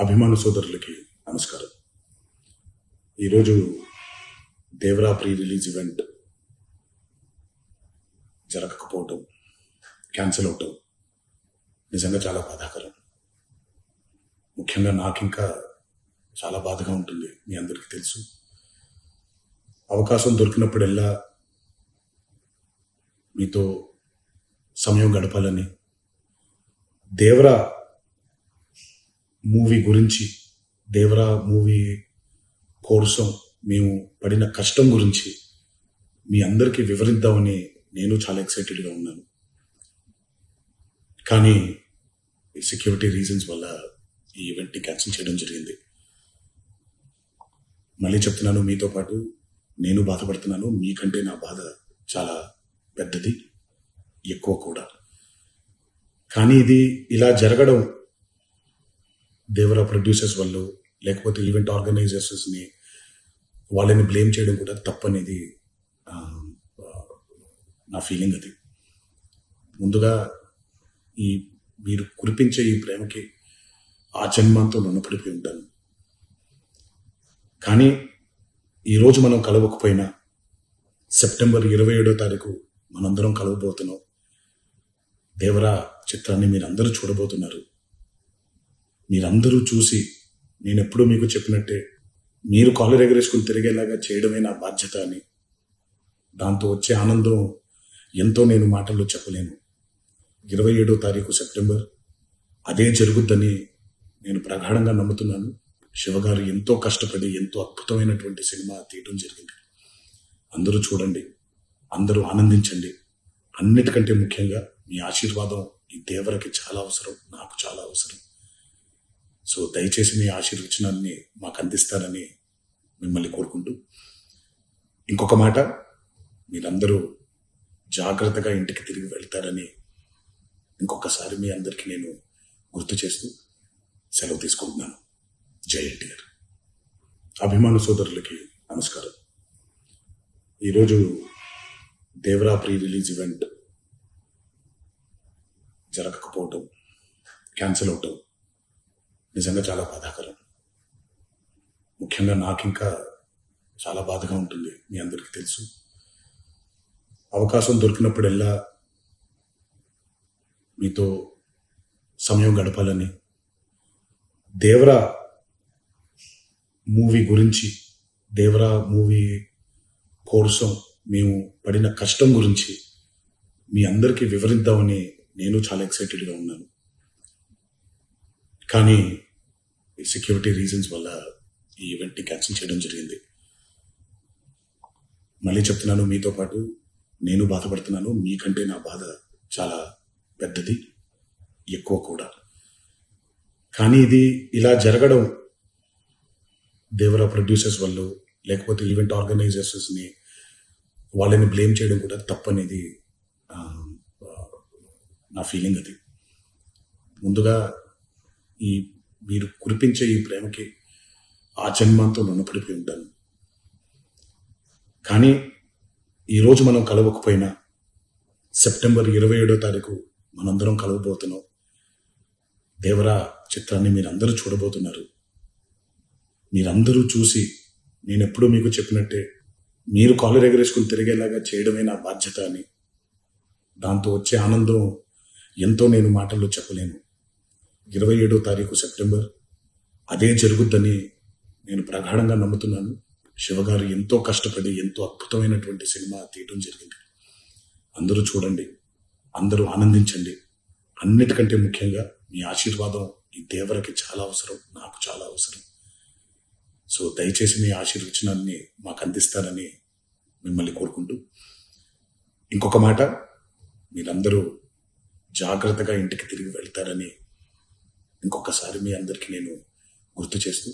అభిమాన సోదరులకి నమస్కారం. ఈరోజు దేవరా ప్రీ రిలీజ్ ఈవెంట్ జరగకపోవటం, క్యాన్సిల్ అవటం నిజంగా చాలా బాధాకరం. ముఖ్యంగా నాకు ఇంకా చాలా బాధగా ఉంటుంది. మీ అందరికీ తెలుసు, అవకాశం దొరికినప్పుడల్లా మీతో సమయం గడపాలని, దేవరా మూవీ గురించి, దేవరా మూవీ కోసం మేము పడిన కష్టం గురించి మీ అందరికీ వివరిద్దామని నేను చాలా ఎక్సైటెడ్గా ఉన్నాను. కానీ సెక్యూరిటీ రీజన్స్ వల్ల ఈ ఈవెంట్ని క్యాన్సిల్ చేయడం జరిగింది. మళ్ళీ చెప్తున్నాను, మీతో పాటు నేను బాధపడుతున్నాను. మీకంటే నా బాధ చాలా పెద్దది, ఎక్కువ కూడా. కానీ ఇది ఇలా జరగడం దేవరా ప్రొడ్యూసర్స్ వల్ల, లేకపోతే ఈవెంట్ ఆర్గనైజర్స్ని వాళ్ళని బ్లేమ్ చేయడం కూడా తప్పనేది నా ఫీలింగ్. అది ముందుగా ఈ మీరు కురిపించే ఈ ప్రేమకి ఆ జన్మంతో రుణపడిపోయి ఉంటాను. కానీ ఈరోజు మనం కలవకపోయినా సెప్టెంబర్ 27వ తారీఖు మనందరం కలవబోతున్నాం. దేవరా చిత్రాన్ని మీరందరూ చూడబోతున్నారు. మీరందరూ చూసి, నేను ఎప్పుడూ మీకు చెప్పినట్టే, మీరు కాలర్ ఎగరేసుకుని తిరిగేలాగా చేయడమే నా బాధ్యత అని, దాంతో వచ్చే ఆనందం ఎంతో నేను మాటల్లో చెప్పలేను. 27వ తారీఖు సెప్టెంబర్ అదే జరుగుద్దని నేను ప్రగాఢంగా నమ్ముతున్నాను. శివగారు ఎంతో కష్టపడి ఎంతో అద్భుతమైనటువంటి సినిమా తీయడం జరిగింది. అందరూ చూడండి, అందరూ ఆనందించండి. అన్నిటికంటే ముఖ్యంగా మీ ఆశీర్వాదం ఈ దేవరకి చాలా అవసరం, నాకు చాలా అవసరం. సో దయచేసి మీ ఆశీర్వచనాన్ని మాకు అందిస్తారని మిమ్మల్ని కోరుకుంటూ, ఇంకొక మాట, మీరందరూ జాగ్రత్తగా ఇంటికి తిరిగి వెళ్తారని ఇంకొకసారి మీ అందరికీ నేను గుర్తు చేస్తూ సెలవు తీసుకుంటున్నాను. జై ఎన్టీఆర్. అభిమాన సోదరులకి నమస్కారం. ఈరోజు దేవరా ప్రీ రిలీజ్ ఈవెంట్ జరగకపోవటం, క్యాన్సిల్ అవటం నిజంగా చాలా బాధాకరం. ముఖ్యంగా నాకు ఇంకా చాలా బాధగా ఉంటుంది. మీ అందరికీ తెలుసు, అవకాశం దొరికినప్పుడల్లా మీతో సమయం గడపాలని, దేవరా మూవీ గురించి, దేవరా మూవీ కోసం మేము పడిన కష్టం గురించి మీ అందరికీ వివరిద్దామని నేను చాలా ఎక్సైటెడ్గా ఉన్నాను. కానీ సెక్యూరిటీ రీజన్స్ వల్ల ఈ ఈవెంట్ని క్యాన్సిల్ చేయడం జరిగింది. మళ్ళీ చెప్తున్నాను, మీతో పాటు నేను బాధపడుతున్నాను. మీకంటే నా బాధ చాలా పెద్దది, ఎక్కువ కూడా. కానీ ఇది ఇలా జరగడం దేవరా ప్రొడ్యూసర్స్ వల్ల, లేకపోతే ఈవెంట్ ఆర్గనైజర్స్ని వాళ్ళని బ్లేమ్ చేయడం కూడా తప్పనేది నా ఫీలింగ్. అది ముందుగా ఈ మీరు కురిపించే ఈ ప్రేమకి ఆ జన్మంతో రుణపడిపోయి ఉంటాను. కానీ ఈరోజు మనం కలవకపోయినా సెప్టెంబర్ 27వ తారీఖు మనందరం కలవబోతున్నాం. దేవరా చిత్రాన్ని మీరందరూ చూడబోతున్నారు. మీరందరూ చూసి, నేను ఎప్పుడూ మీకు చెప్పినట్టే, మీరు కాలర్ ఎగరేసుకుని తిరిగేలాగా చేయడమే నా బాధ్యత అని, దాంతో వచ్చే ఆనందం ఎంతో నేను మాటల్లో చెప్పలేను. 27వ తారీఖు సెప్టెంబర్ అదే జరుగుద్దని నేను ప్రగాఢంగా నమ్ముతున్నాను. శివగారు ఎంతో కష్టపడి ఎంతో అద్భుతమైనటువంటి సినిమా తీయడం జరిగింది. అందరూ చూడండి, అందరూ ఆనందించండి. అన్నిటికంటే ముఖ్యంగా మీ ఆశీర్వాదం ఈ దేవరకి చాలా అవసరం, నాకు చాలా అవసరం. సో దయచేసి మీ ఆశీర్వచనాన్ని మాకు అందిస్తారని మిమ్మల్ని కోరుకుంటూ, ఇంకొక మాట, మీరందరూ జాగ్రత్తగా ఇంటికి తిరిగి వెళ్తారని ఇంకొకసారి మీ అందరికీ నేను గుర్తు చేస్తూ